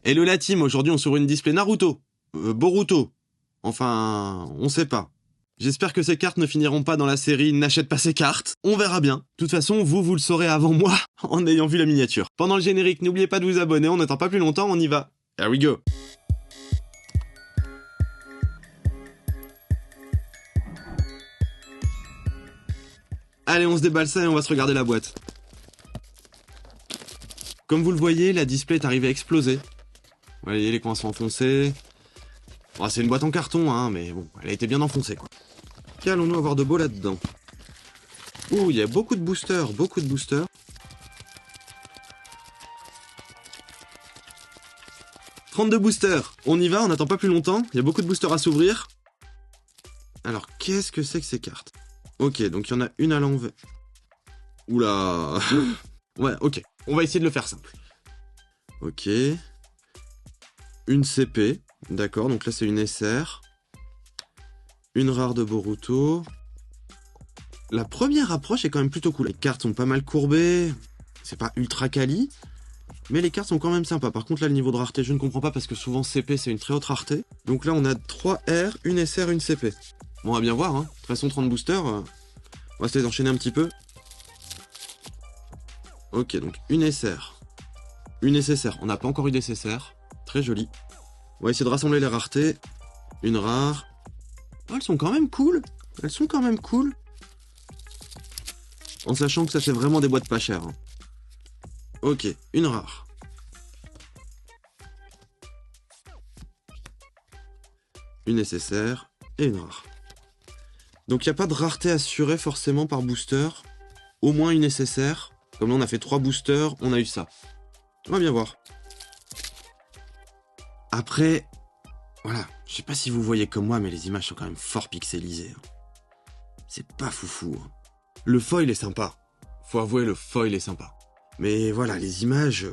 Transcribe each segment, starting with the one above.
Hello la team, aujourd'hui on s'ouvre une display Naruto. Boruto. Enfin, on sait pas. J'espère que ces cartes ne finiront pas dans la série N'achète pas ces cartes. On verra bien. De toute façon, vous le saurez avant moi, en ayant vu la miniature. Pendant le générique, n'oubliez pas de vous abonner, on n'attend pas plus longtemps, on y va. Here we go. Allez, on se déballe ça et on va se regarder la boîte. Comme vous le voyez, la display est arrivée à exploser. Vous voyez, les coins sont enfoncés. Bon, c'est une boîte en carton, hein, mais bon, elle a été bien enfoncée, quoi. Qu'allons-nous avoir de beau là-dedans? Ouh, il y a beaucoup de boosters, beaucoup de boosters. 32 boosters. On y va, on n'attend pas plus longtemps. Il y a beaucoup de boosters à s'ouvrir. Alors, qu'est-ce que c'est que ces cartes? Ok, donc il y en a une à l'envers. Oula. Ouais, ok. On va essayer de le faire simple. Ok. Une CP. D'accord, donc là c'est une SR. Une rare de Boruto. La première approche est quand même plutôt cool. Les cartes sont pas mal courbées. C'est pas ultra quali. Mais les cartes sont quand même sympas. Par contre là le niveau de rareté je ne comprends pas parce que souvent CP c'est une très haute rareté. Donc là on a 3 R, une SR, une CP. Bon on va bien voir hein. De toute façon 30 boosters. On va essayer d'enchaîner un petit peu. Ok donc une SR. Une SSR. On n'a pas encore eu d'SSR. Très joli. On va essayer de rassembler les raretés. Une rare. Oh, elles sont quand même cool. Elles sont quand même cool. En sachant que ça fait vraiment des boîtes pas chères. Hein. Ok, une rare. Une SSR et une rare. Donc il n'y a pas de rareté assurée forcément par booster. Au moins une SSR. Comme là on a fait 3 boosters, on a eu ça. On va bien voir. Après, voilà, je sais pas si vous voyez comme moi, mais les images sont quand même fort pixelisées. C'est pas foufou. Hein. Le foil est sympa. Faut avouer, le foil est sympa. Mais voilà, les images...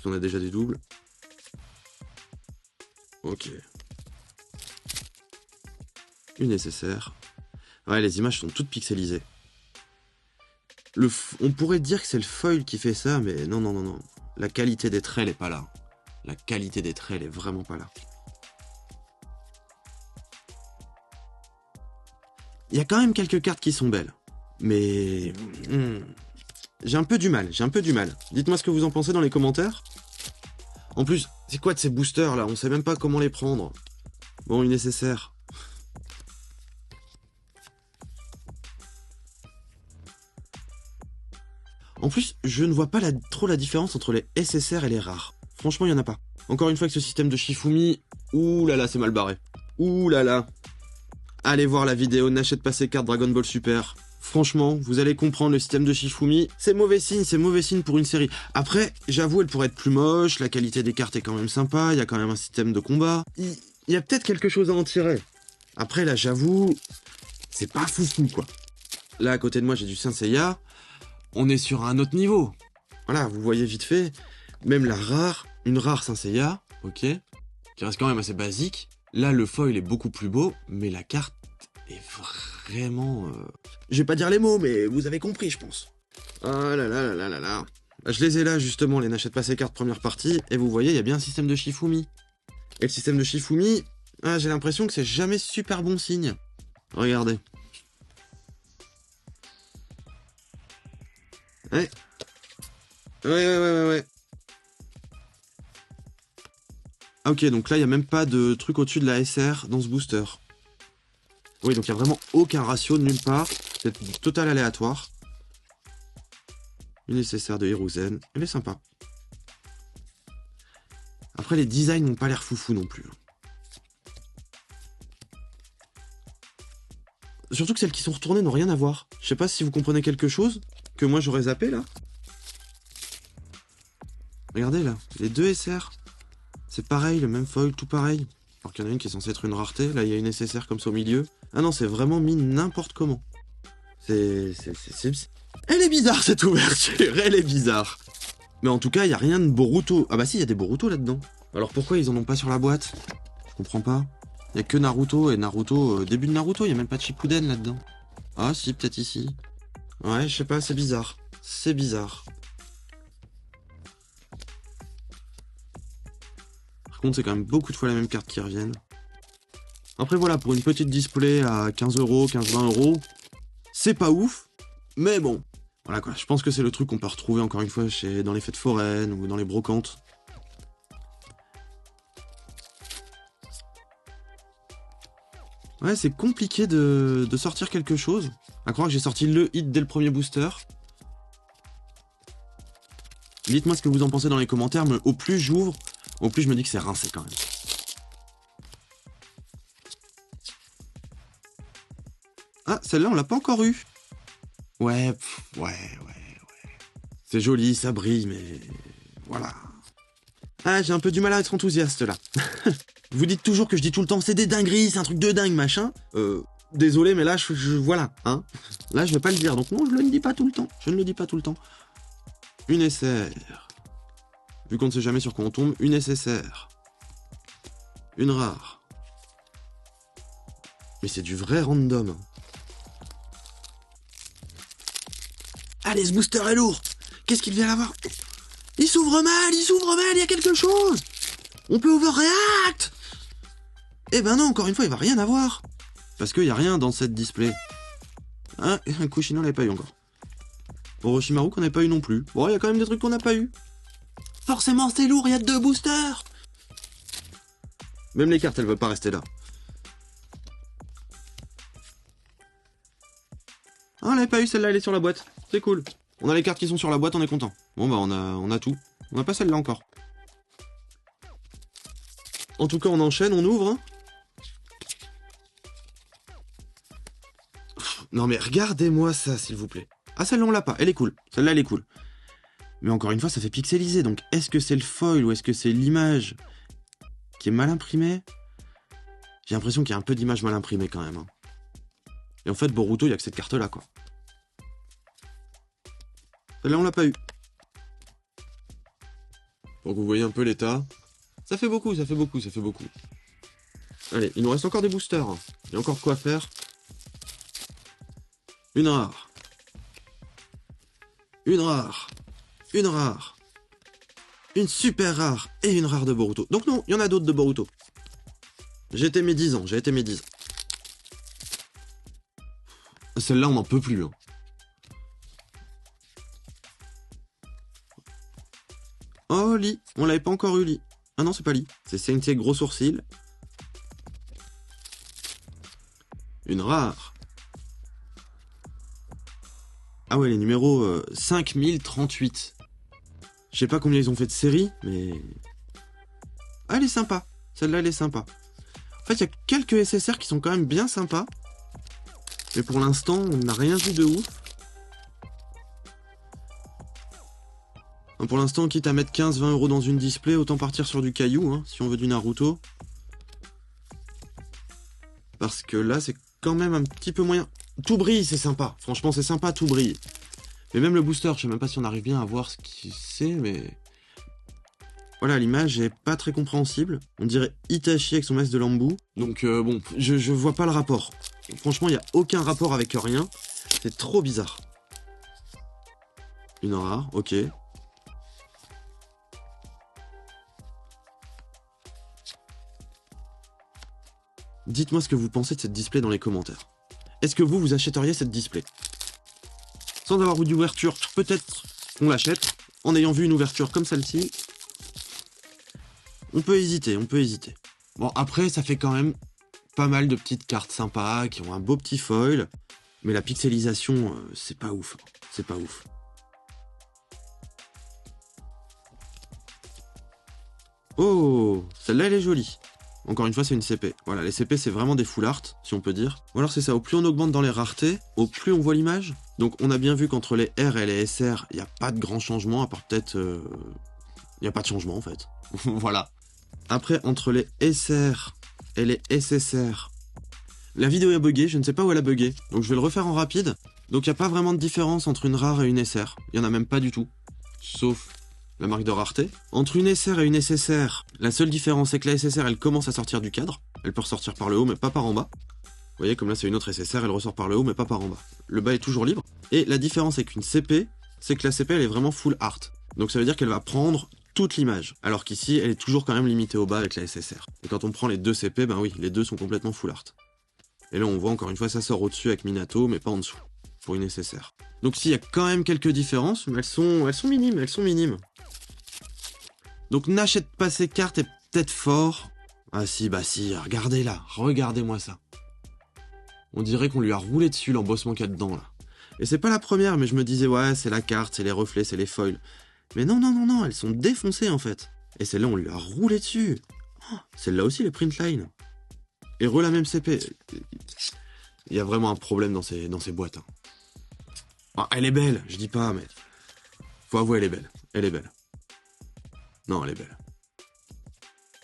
On a déjà des doubles. Ok. Une nécessaire. Ouais, les images sont toutes pixelisées. On pourrait dire que c'est le foil qui fait ça, mais non, non, non, non. La qualité des traits, elle est pas là. La qualité des traits, elle est vraiment pas là. Il y a quand même quelques cartes qui sont belles. Mais... j'ai un peu du mal, Dites-moi ce que vous en pensez dans les commentaires. En plus, c'est quoi de ces boosters là? On sait même pas comment les prendre. Bon, une nécessaire. En plus, je ne vois pas trop la différence entre les SSR et les rares. Franchement, il n'y en a pas. Encore une fois, avec ce système de Shifumi, ouh là là, c'est mal barré. Ouh là là. Allez voir la vidéo, n'achète pas ces cartes Dragon Ball Super. Franchement, vous allez comprendre le système de Shifumi. C'est mauvais signe pour une série. Après, j'avoue, elle pourrait être plus moche, la qualité des cartes est quand même sympa, il y a quand même un système de combat. Il y a peut-être quelque chose à en tirer. Après, là, j'avoue, c'est pas foufou, quoi. Là, à côté de moi, j'ai du Saint Seiya. On est sur un autre niveau. Voilà, vous voyez vite fait, même la rare, une rare Saint Seiya, ok, qui reste quand même assez basique. Là, le foil est beaucoup plus beau, mais la carte est vraiment... Je vais pas dire les mots, mais vous avez compris, je pense. Ah là là là là là là. Je les ai là, justement, les n'achète pas ces cartes première partie, et vous voyez, il y a bien un système de Shifumi. Et le système de Shifumi, j'ai l'impression que c'est jamais super bon signe. Regardez. Ouais. Ouais. Ah ok, donc là, il n'y a même pas de truc au-dessus de la SR dans ce booster. Oui, donc il n'y a vraiment aucun ratio de nulle part. C'est total aléatoire. Une SSR de Hiruzen, elle est sympa. Après, les designs n'ont pas l'air foufou non plus. Surtout que celles qui sont retournées n'ont rien à voir. Je sais pas si vous comprenez quelque chose que moi j'aurais zappé là. Regardez là, les deux SR. C'est pareil, le même foil, tout pareil. Alors qu'il y en a une qui est censée être une rareté, là il y a une SSR comme ça au milieu. Ah non, c'est vraiment mis n'importe comment. Elle est bizarre cette ouverture, elle est bizarre. Mais en tout cas, il n'y a rien de Boruto. Ah bah si, il y a des Boruto là-dedans. Alors pourquoi ils en ont pas sur la boîte? Je comprends pas. Il y a que Naruto, et Naruto, début de Naruto, il n'y a même pas de Shippuden là-dedans. Ah si, peut-être ici. Ouais, je sais pas, c'est bizarre. C'est bizarre. Par contre, c'est quand même beaucoup de fois les mêmes cartes qui reviennent. Après voilà, pour une petite display à 15 €, 15-20 €, c'est pas ouf, mais bon. Voilà quoi, je pense que c'est le truc qu'on peut retrouver encore une fois dans les fêtes foraines ou dans les brocantes. Ouais, c'est compliqué de sortir quelque chose. À croire que j'ai sorti le hit dès le premier booster. Dites-moi ce que vous en pensez dans les commentaires, mais au plus j'ouvre, au plus je me dis que c'est rincé quand même. Ah, celle-là, on l'a pas encore eue. Ouais. C'est joli, ça brille, mais... Voilà. Ah, j'ai un peu du mal à être enthousiaste, là. Vous dites toujours que je dis tout le temps, c'est des dingueries, c'est un truc de dingue, machin. Désolé, mais là, voilà, hein. Là, je vais pas le dire, donc non, je ne le dis pas tout le temps. Je ne le dis pas tout le temps. Une SR. Vu qu'on ne sait jamais sur quoi on tombe, une SSR. Une rare. Mais c'est du vrai random. Allez, ce booster est lourd. Qu'est-ce qu'il vient d'avoir? Il s'ouvre mal, il y a quelque chose. On peut overreact. Eh ben non, encore une fois, il va rien avoir. Parce qu'il n'y a rien dans cette display. Ah, un Kushina, on l'avait pas eu encore. Orochimaru qu'on n'a pas eu non plus. Bon, il y a quand même des trucs qu'on n'a pas eu. Forcément, c'est lourd, il y a 2 boosters. Même les cartes, elles veulent pas rester là. Ah, on l'avait pas eu, celle-là, elle est sur la boîte. C'est cool. On a les cartes qui sont sur la boîte, on est content. Bon, bah, on a tout. On n'a pas celle-là encore. En tout cas, on enchaîne, on ouvre. Hein. Non, mais regardez-moi ça, s'il vous plaît. Ah, celle-là, on l'a pas. Elle est cool. Celle-là, elle est cool. Mais encore une fois, ça fait pixeliser. Donc, est-ce que c'est le foil ou est-ce que c'est l'image qui est mal imprimée? J'ai l'impression qu'il y a un peu d'image mal imprimée quand même. Hein. Et en fait, Boruto, il n'y a que cette carte-là, quoi. Celle-là, on l'a pas eu. Donc, vous voyez un peu l'état. Ça fait beaucoup. Allez, il nous reste encore des boosters. Hein. Il y a encore quoi faire. Une rare. Une rare. Une rare. Une super rare. Et une rare de Boruto. Donc non, il y en a d'autres de Boruto. J'ai été mes 10 ans. Celle-là, on n'en peut plus. Hein. Oh, Lee. On l'avait pas encore eu, Lee. Ah non, c'est pas Lee. C'est Sensei gros sourcil. Une rare. Ah ouais, les numéros 5038. Je sais pas combien ils ont fait de séries, mais... Ah, elle est sympa. Celle-là, elle est sympa. En fait, il y a quelques SSR qui sont quand même bien sympas. Mais pour l'instant, on n'a rien vu de ouf. Pour l'instant, quitte à mettre 15-20 € dans une display, autant partir sur du caillou, hein, si on veut du Naruto. Parce que là, c'est quand même un petit peu moyen. Tout brille, c'est sympa. Franchement, c'est sympa, tout brille. Mais même le booster, je sais même pas si on arrive bien à voir ce qu'il c'est, mais... Voilà, l'image est pas très compréhensible. On dirait Itachi avec son masque de Lambu. Donc bon, je vois pas le rapport. Franchement, il n'y a aucun rapport avec rien. C'est trop bizarre. Une rare, ok. Dites-moi ce que vous pensez de cette display dans les commentaires. Est-ce que vous achèteriez cette display? Sans avoir eu d'ouverture, peut-être qu'on l'achète. En ayant vu une ouverture comme celle-ci, on peut hésiter. Bon, après, ça fait quand même pas mal de petites cartes sympas, qui ont un beau petit foil. Mais la pixelisation, c'est pas ouf. C'est pas ouf. Oh, celle-là, elle est jolie. Encore une fois, c'est une CP. Voilà, les CP, c'est vraiment des full art, si on peut dire. Ou alors c'est ça, au plus on augmente dans les raretés, au plus on voit l'image. Donc on a bien vu qu'entre les R et les SR, il n'y a pas de grand changement, à part peut-être... Il n'y a pas de changement, en fait. Voilà. Après, entre les SR et les SSR, la vidéo est buggée, je ne sais pas où elle a bugué. Donc je vais le refaire en rapide. Donc il n'y a pas vraiment de différence entre une rare et une SR. Il n'y en a même pas du tout. Sauf... la marque de rareté. Entre une SR et une SSR, la seule différence c'est que la SSR elle commence à sortir du cadre. Elle peut ressortir par le haut mais pas par en bas. Vous voyez comme là c'est une autre SSR, elle ressort par le haut mais pas par en bas. Le bas est toujours libre. Et la différence c'est qu'une CP, c'est que la CP elle est vraiment full art. Donc ça veut dire qu'elle va prendre toute l'image. Alors qu'ici, elle est toujours quand même limitée au bas avec la SSR. Et quand on prend les deux CP, ben oui, les deux sont complètement full art. Et là, on voit encore une fois, ça sort au-dessus avec Minato, mais pas en dessous, pour une SSR. Donc s'il y a quand même quelques différences, mais elles sont minimes. Donc n'achète pas ces cartes, est peut-être fort. Ah si, bah si, regardez là, regardez-moi ça. On dirait qu'on lui a roulé dessus l'embossement qu'il y a dedans là. Et c'est pas la première, mais je me disais, ouais, c'est la carte, c'est les reflets, c'est les foils. Mais non, elles sont défoncées en fait. Et celle-là, on lui a roulé dessus. Oh, celle-là aussi, les print line. Et la même CP. Il y a vraiment un problème dans ces boîtes. Hein. Oh, elle est belle, je dis pas, mais... Faut avouer, elle est belle. Elle est belle. Non, elle est belle.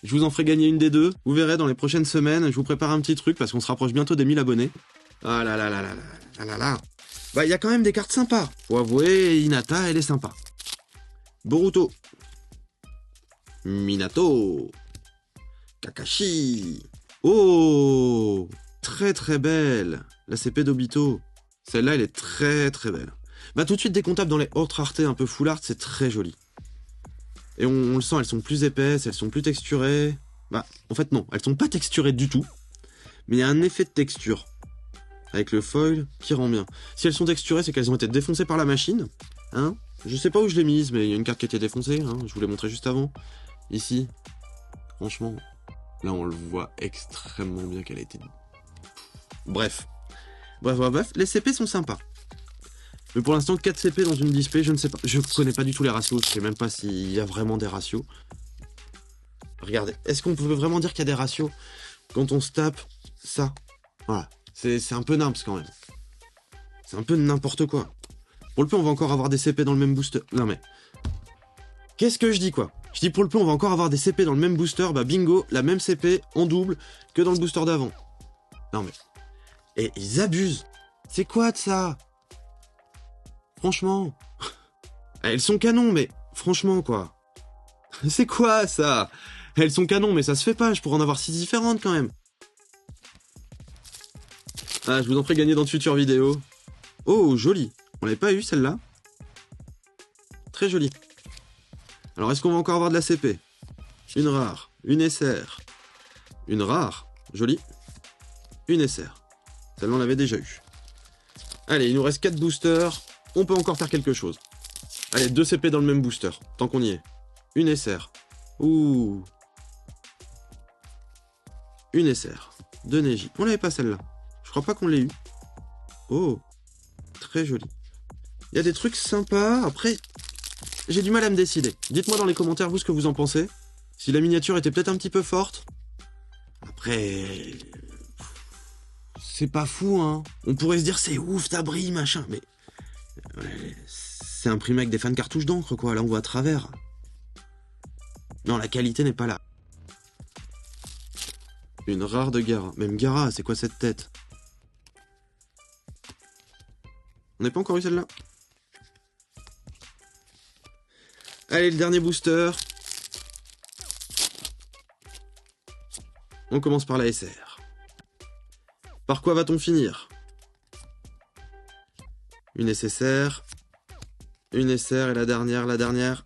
Je vous en ferai gagner une des deux. Vous verrez dans les prochaines semaines, je vous prépare un petit truc parce qu'on se rapproche bientôt des 1000 abonnés. Ah là là là là là là là. Bah, il y a quand même des cartes sympas. Faut avouer, Hinata, elle est sympa. Boruto. Minato. Kakashi. Oh, très très belle. La CP d'Obito. Celle-là, elle est très très belle. Bah, tout de suite, dès qu'on tape dans les autres raretés un peu full art, c'est très joli. Et on le sent, elles sont plus épaisses, elles sont plus texturées. Bah, en fait, non, elles sont pas texturées du tout. Mais il y a un effet de texture. Avec le foil qui rend bien. Si elles sont texturées, c'est qu'elles ont été défoncées par la machine. Hein? Je sais pas où je l'ai mise, mais il y a une carte qui a été défoncée. Hein? Je vous l'ai montré juste avant. Ici. Franchement, là on le voit extrêmement bien qu'elle a été... Bref. Les CP sont sympas. Mais pour l'instant, 4 CP dans une display, je ne sais pas. Je connais pas du tout les ratios, je sais même pas s'il y a vraiment des ratios. Regardez, est-ce qu'on peut vraiment dire qu'il y a des ratios quand on se tape ça? Voilà. C'est un peu nimps quand même. C'est un peu n'importe quoi. Pour le peu, on va encore avoir des CP dans le même booster. Non mais... Qu'est-ce que je dis quoi? Je dis pour le peu, on va encore avoir des CP dans le même booster. Bah bingo, la même CP en double que dans le booster d'avant. Non mais... Et ils abusent. C'est quoi de ça? Franchement. Elles sont canons, mais... Franchement quoi. C'est quoi ça? Elles sont canons, mais ça se fait pas. Je pourrais en avoir 6 différentes quand même. Ah, je vous en ferai gagner dans de futures vidéos. Oh, jolie. On l'avait pas eu, celle-là. Très jolie. Alors, est-ce qu'on va encore avoir de la CP? Une rare. Une SR. Une rare. Jolie. Une SR. Celle-là, on l'avait déjà eu. Allez, il nous reste 4 boosters. On peut encore faire quelque chose. Allez, 2 CP dans le même booster. Tant qu'on y est. Une SR. Ouh. Une SR. De Neji. On l'avait pas, celle-là. Je crois pas qu'on l'ait eu. Oh, très joli. Il y a des trucs sympas. Après, j'ai du mal à me décider. Dites-moi dans les commentaires, vous, ce que vous en pensez. Si la miniature était peut-être un petit peu forte. Après... C'est pas fou, hein. On pourrait se dire, c'est ouf, t'as brille, machin. Mais... c'est imprimé avec des fans cartouches d'encre, quoi. Là, on voit à travers. Non, la qualité n'est pas là. Une rare de Gaara. Même Gaara, c'est quoi cette tête? On n'a pas encore eu celle-là. Allez, le dernier booster. On commence par la SR. Par quoi va-t-on finir? Une SSR. Une SR et la dernière.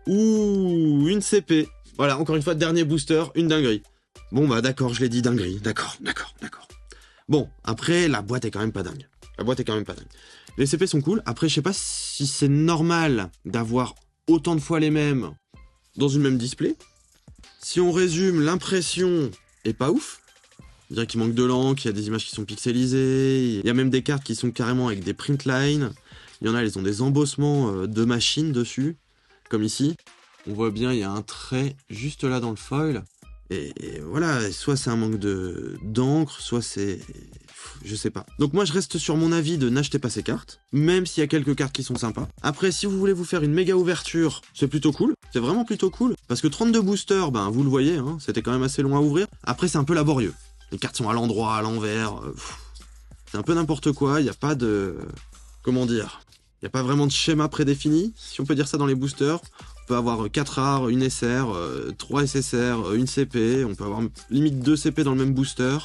Ouh, une CP. Voilà, encore une fois, dernier booster, une dinguerie. Bon bah d'accord, je l'ai dit, dinguerie. D'accord. Bon, après, la boîte est quand même pas dingue. Les CP sont cool. Après, je sais pas si c'est normal d'avoir autant de fois les mêmes dans une même display. Si on résume, l'impression est pas ouf. Je dirais qu'il manque de l'encre, il y a des images qui sont pixelisées, il y a même des cartes qui sont carrément avec des print lines. Il y en a, elles ont des embossements de machines dessus, comme ici. On voit bien, il y a un trait juste là dans le foil. Et voilà, soit c'est un manque d'encre, soit c'est... Je sais pas. Donc moi je reste sur mon avis de n'acheter pas ces cartes, même s'il y a quelques cartes qui sont sympas. Après, si vous voulez vous faire une méga ouverture, c'est plutôt cool. C'est vraiment plutôt cool. Parce que 32 boosters, ben vous le voyez, hein, c'était quand même assez long à ouvrir. Après c'est un peu laborieux. Les cartes sont à l'endroit, à l'envers. C'est un peu n'importe quoi, il n'y a pas de... Comment dire? Il n'y a pas vraiment de schéma prédéfini, si on peut dire ça dans les boosters. On peut avoir 4 rares, une SR, 3 SSR, une CP, on peut avoir limite 2 CP dans le même booster.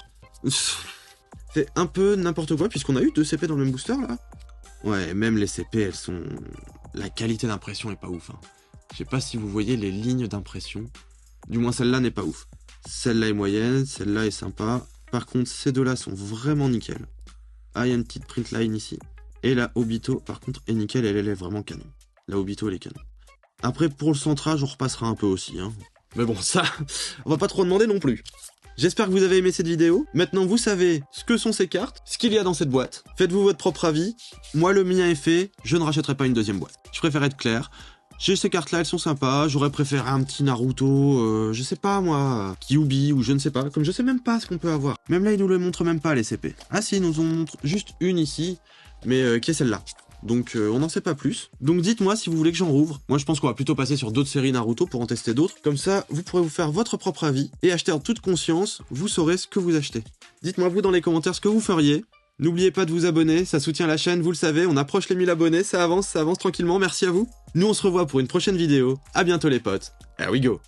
C'est un peu n'importe quoi, puisqu'on a eu 2 CP dans le même booster, là. Ouais, même les CP, elles sont la qualité d'impression est pas ouf. Hein. Je sais pas si vous voyez les lignes d'impression. Du moins celle-là n'est pas ouf. Celle-là est moyenne, celle-là est sympa. Par contre, ces deux-là sont vraiment nickel. Ah, il y a une petite print line ici. Et la Obito, par contre, est nickel, elle est vraiment canon. La Obito, elle est canon. Après, pour le centrage, on repassera un peu aussi. Hein. Mais bon, ça, on va pas trop demander non plus. J'espère que vous avez aimé cette vidéo. Maintenant, vous savez ce que sont ces cartes, ce qu'il y a dans cette boîte. Faites-vous votre propre avis. Moi, le mien est fait. Je ne rachèterai pas une deuxième boîte. Je préfère être clair. J'ai ces cartes-là, elles sont sympas. J'aurais préféré un petit Naruto, je sais pas moi, Kyuubi ou je ne sais pas. Comme je sais même pas ce qu'on peut avoir. Même là, ils nous le montrent même pas, les CP. Ah si, ils nous en montrent juste une ici, mais qui est celle-là. Donc on n'en sait pas plus. Donc dites-moi si vous voulez que j'en rouvre. Moi je pense qu'on va plutôt passer sur d'autres séries Naruto pour en tester d'autres. Comme ça, vous pourrez vous faire votre propre avis et acheter en toute conscience, vous saurez ce que vous achetez. Dites-moi vous dans les commentaires ce que vous feriez. N'oubliez pas de vous abonner, ça soutient la chaîne, vous le savez, on approche les 1000 abonnés, ça avance tranquillement, merci à vous. Nous on se revoit pour une prochaine vidéo. À bientôt les potes. Here we go.